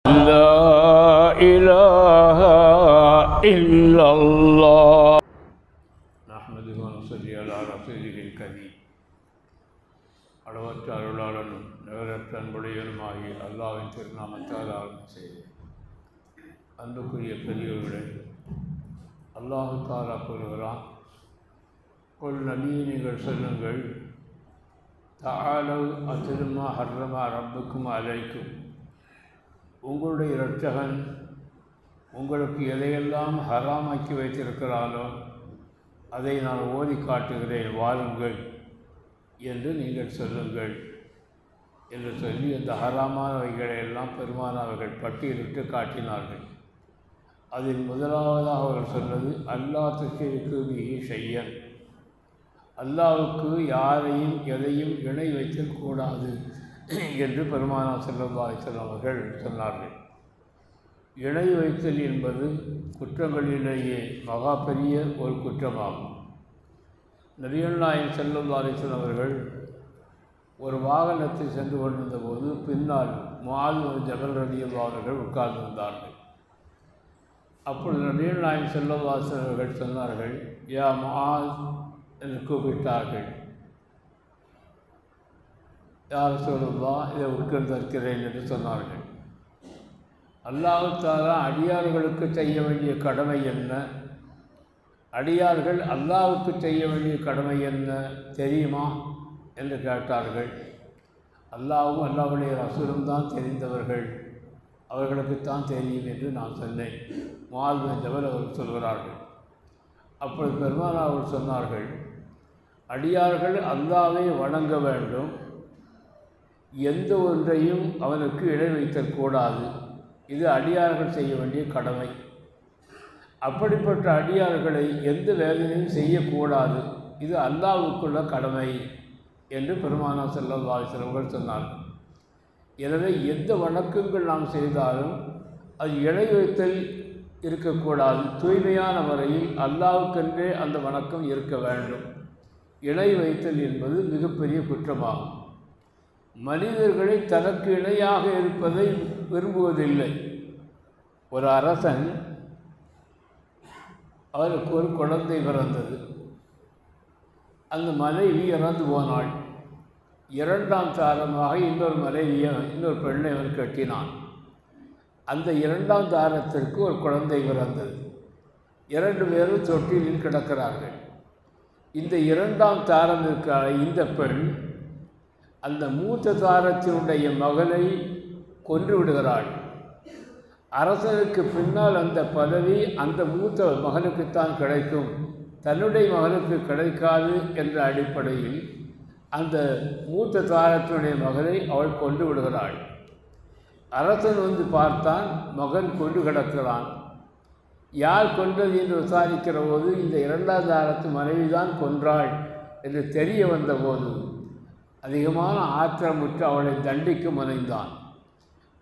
لا إله إلا الله نحمده ونصلي على رسوله الكريم அளவற்ற அருளாளனும் நிகரற்ற அன்புடையனுமாகிய அல்லாஹ்வின் திருநாமத்தால் ஆரம்பம் செய்தேன். அன்புக்குரிய பெரியவர்களே, அல்லாஹ் தஆலா கூறுகிறான், கொல் நபியே நீங்கள் சொல்லுங்கள், தஆலவ் அத்லு மா ஹர்ரம ரப்புக்கும் அலைக்கும், உங்களுடைய இரட்சகன் உங்களுக்கு எதையெல்லாம் ஹராமாக்கி வைத்திருக்கிறானோ அதை நான் ஓதி காட்டுகிறேன், வாருங்கள் என்று நீங்கள் சொல்லுங்கள் என்று சொல்லி அந்த ஹராமானவைகளை எல்லாம் பெருமானவர்கள் பட்டியலிட்டு காட்டினார்கள். அதில் முதலாவதாக அவர்கள் சொன்னது, அல்லாஹ் துஷ்ரிகு பிஹி ஷையன், அல்லாஹ்வுக்கு யாரையும் எதையும் இணை வைக்கக்கூடாது என்று பெருமானார் ஸல்லல்லாஹு அலைஹி வஸல்லம் அவர்கள் சொன்னார்கள். இணை வைத்தல் என்பது குற்றங்களிலேயே மகா பெரிய ஒரு குற்றமாகும். நபிகள் நாயகம் ஸல்லல்லாஹு அலைஹி வஸல்லம் அவர்கள் ஒரு வாகனத்தில் சென்று கொண்டிருந்த போது பின்னால் முஆத் பின் ஜபல் ரலியல்லாஹு அவர்கள் உட்கார்ந்திருந்தார்கள். அப்பொழுது நபிகள் நாயகம் ஸல்லல்லாஹு அலைஹி வஸல்லம் அவர்கள் சொன்னார்கள், யா முஆத் என்று கூப்பிட்டார்கள். யார் ரசூலுல்லாஹ், இதை உட்கார்ந்திருக்கிறேன் என்று சொன்னார்கள். அல்லாஹ் தஆலா அடியார்களுக்கு செய்ய வேண்டிய கடமை என்ன, அடியார்கள் அல்லாஹ்வுக்கு செய்ய வேண்டிய கடமை என்ன தெரியுமா என்று கேட்டார்கள். அல்லாஹ்வும் அல்லாஹ்வுடைய ரசூலும் தான் தெரிந்தவர்கள், அவர்களுக்குத்தான் தெரியும் என்று நான் சொன்னேன். முஆத் பின் ஜபல் அவர்கள் சொல்கிறார்கள். அப்பொழுது பெருமானார் அவர்கள் சொன்னார்கள், அடியார்கள் அல்லாஹ்வை வணங்க வேண்டும், எந்த ஒன்றையும் அவனுக்கு இணை வைத்தல் கூடாது, இது அடியார்கள் செய்ய வேண்டிய கடமை. அப்படிப்பட்ட அடியார்களை எந்த வேதனையும் செய்யக்கூடாது, இது அல்லாஹ்வுக்குள்ள கடமை என்று பெருமானார் ஸல்லல்லாஹு அலைஹி வஸல்லம் அவர்கள் சொன்னார்கள். எனவே எந்த வணக்கங்கள் நாம் செய்தாலும் அது இணை வைத்தல் இருக்கக்கூடாது, தூய்மையான முறையில் அல்லாஹ்வுக்கென்றே அந்த வணக்கம் இருக்க வேண்டும். இணை வைத்தல் என்பது மிகப்பெரிய குற்றமாகும். மனிதர்களை தனக்கு இணையாக இருப்பதை விரும்புவதில்லை. ஒரு அரசன், அவருக்கு ஒரு குழந்தை பிறந்தது. அந்த மனைவி இறந்து போனாள். இரண்டாம் தாரமாக இன்னொரு பெண்ணை அவர் கட்டினான். அந்த இரண்டாம் தாரத்திற்கு ஒரு குழந்தை பிறந்தது. இரண்டு பேரும் தொட்டிலில் கிடக்கிறார்கள். இந்த இரண்டாம் தாரம் இருக்கிற இந்த பெண் அந்த மூத்த தாரத்தினுடைய மகனை கொன்று விடுகிறாள். அரசனுக்கு பின்னால் அந்த பதவி அந்த மூத்த மகனுக்குத்தான் கிடைக்கும், தன்னுடைய மகனுக்கு கிடைக்காது என்ற அடிப்படையில் அந்த மூத்த தாரத்தினுடைய மகனை அவள் கொண்டு விடுகிறாள். அரசன் வந்து பார்த்தான், மகன் கொண்டு கிடக்கிறான். யார் கொன்றது என்று விசாரிக்கிற போது இந்த இரண்டாம் தாரத்து மனைவி தான் கொன்றாள் என்று தெரிய வந்தபோது அதிகமான ஆத்திரமுற்று அவளை தண்டிக்க முனைந்தான்.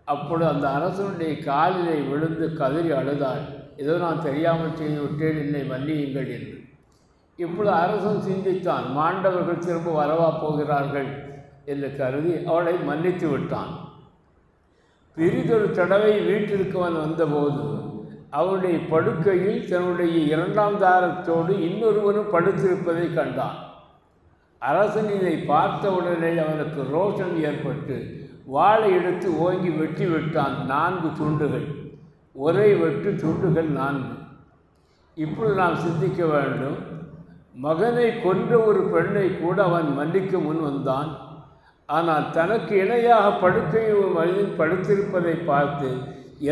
அப்பொழுது அந்த அரசனுடைய காலிலே விழுந்து கதறி அழுதாள், ஏதோ நான் தெரியாமல் செய்து விட்டேன், என்னை மன்னியுங்கள் என்று. இப்பொழுது அரசன் சிந்தித்தான், மாண்டவர்கள் திரும்ப வரவா போகிறார்கள் என்று கருதி அவளை மன்னித்து விட்டான். பிறிதொரு தடவை வீட்டிற்கு அவன் வந்தபோது அவனுடைய படுக்கையில் தன்னுடைய இரண்டாம் தாரத்தோடு இன்னொருவனும் படுத்திருப்பதை கண்டான். அரசன் இதை பார்த்தவுடனே அவனுக்கு ரோஷம் ஏற்பட்டு வாளை எடுத்து ஓங்கி வெட்டி விட்டான். 4 துண்டுகள், ஒரே வெட்டு துண்டுகள் 4. இப்பொழுது நாம் சிந்திக்க வேண்டும், மகனை கொன்ற ஒரு பெண்ணை கூட அவன் மன்னிக்க முன் வந்தான். ஆனால் தனக்கு இணையாக படுக்கையில் ஒரு மனிதன் படுத்திருப்பதை பார்த்து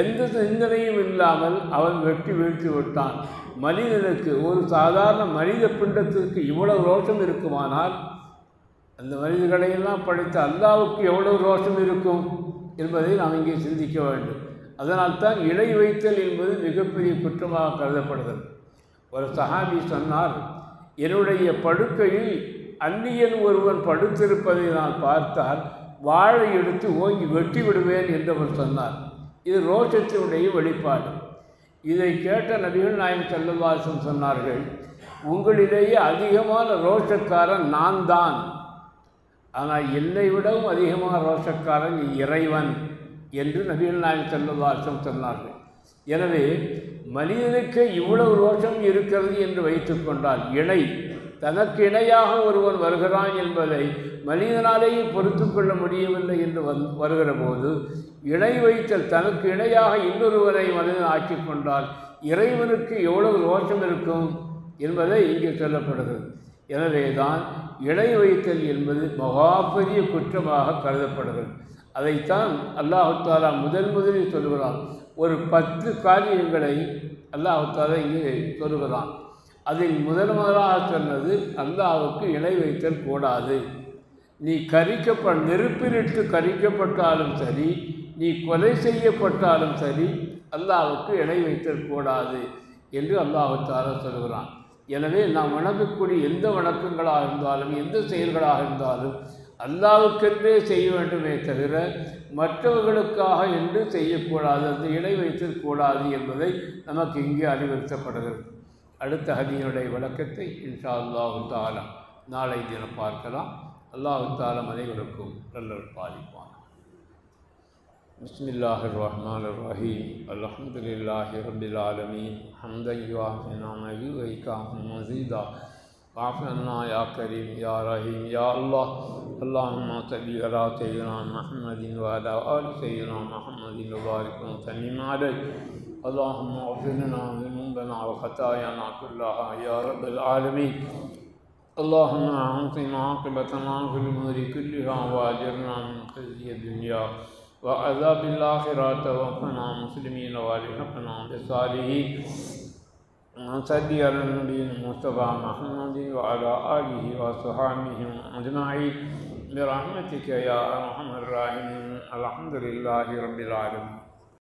எந்த சிந்தனையும் இல்லாமல் அவன் வெட்டி வீழ்த்தி விட்டான். மனிதனுக்கு, ஒரு சாதாரண மனித பிண்டத்திற்கு இவ்வளவு ரோஷம் இருக்குமானால் அந்த மனிதர்களையெல்லாம் படைத்த அல்லாஹ்வுக்கு எவ்வளவு ரோஷம் இருக்கும் என்பதை நாம் இங்கே சிந்திக்க வேண்டும். அதனால்தான் இணை வைத்தல் என்பது மிகப்பெரிய குற்றமாக கருதப்படுகிறது. ஒரு சஹாபி சொன்னார், என்னுடைய படுக்கையில் அந்நியன் ஒருவன் படுத்திருப்பதை நான் பார்த்தால் வாளை எடுத்து ஓங்கி வெட்டி விடுவேன் என்றவர் சொன்னார். இது ரோஷத்தினுடைய வெளிப்பாடு. இதை கேட்ட நபிகள் நாயகம் ஸல்லல்லாஹு அலைஹி வஸல்லம் சொன்னார்கள், உங்களிலேயே அதிகமான ரோஷக்காரன் நான் தான், ஆனால் என்னை விடவும் அதிகமான ரோஷக்காரன் இறைவன் என்று நபிகள் நாயகம் ஸல்லல்லாஹு அலைஹி வஸல்லம் சொன்னார்கள். எனவே மனிதனுக்கு இவ்வளவு ரோஷம் இருக்கிறது என்று வைத்துக்கொண்டால் இணை தனக்கு இணையாக ஒருவன் வருகிறான் என்பதை மனிதனாலேயே பொறுத்து கொள்ள முடியவில்லை என்று வருகிற போது இணை வைத்தல் தனக்கு இணையாக இன்னொருவரை மனிதன் ஆக்கி கொண்டால் இறைவனுக்கு எவ்வளவு ரோஷம் இருக்கும் என்பதை இங்கே சொல்லப்படுகிறது. எனவே தான் இணை வைத்தல் என்பது மகாபெரிய குற்றமாக கருதப்படுகிறது. அதைத்தான் அல்லாஹ் தஆலா முதலில் சொல்கிறான். ஒரு 10 காரியங்களை அல்லாஹ் தஆலா இங்கே சொல்கிறான். அதில் முதலாக சொன்னது அல்லாஹ்வுக்கு இணை வைத்தல் கூடாது. நீ நெருப்பிலிட்டு கரிக்கப்பட்டாலும் சரி, நீ கொலை செய்யப்பட்டாலும் சரி, அல்லாஹ்வுக்கு இணை வைத்தல் கூடாது என்று அல்லாஹ் தஆலா சொல்கிறான். எனவே நாம் வணங்கக்கூடிய எந்த வணக்கங்களாக இருந்தாலும் எந்த செயல்களாக இருந்தாலும் அல்லாஹ்வுக்கென்றே செய்ய வேண்டுமே தவிர மற்றவர்களுக்காக என்று செய்யக்கூடாது, அந்த இணை வைத்தல் கூடாது என்பதை நமக்கு இங்கே அறிவுறுத்தப்படுகிறது. அடுத்த ஹதீஸுடைய விளக்கத்தை இன்ஷா அல்லாஹு தஆலா நாளை தினம் பார்க்கலாம். அல்லாஹு தஆலா அனைவருக்கும் நல்லவர் பாலிப்பான். பிஸ்மில்லாஹிர் ரஹ்மானிர் ரஹீம். அல்ஹம்துலில்லாஹி ரப்பில் ஆலமீன். ஹம்தன் யுவாஃபி நிஅமஹு வ யுகாஃபி மஸீதா. வாஃபனா யா கரீம் யா ரஹீம் யா அல்லாஹ். அல்லாஹும்ம ஸல்லி அலா சய்யிதினா முஹம்மதின் வ அலா ஆலி சய்யிதினா முஹம்மதின் வ பாரிக் வ சல்லிம் அலைஹி. اللهم اغفر لنا ذنوبنا وخطايانا كلها يا رب العالمين. اللهم اعطنا عاقبتنا في الامور كلها واجرنا من خزي الدنيا وعذاب الاخره توفنا مسلمين والحقنا بالصالحين. صل على النبي المصطفى محمد وعلى اله وصحبه اجمعين برحمتك يا ارحم الراحمين. الحمد لله رب العالمين.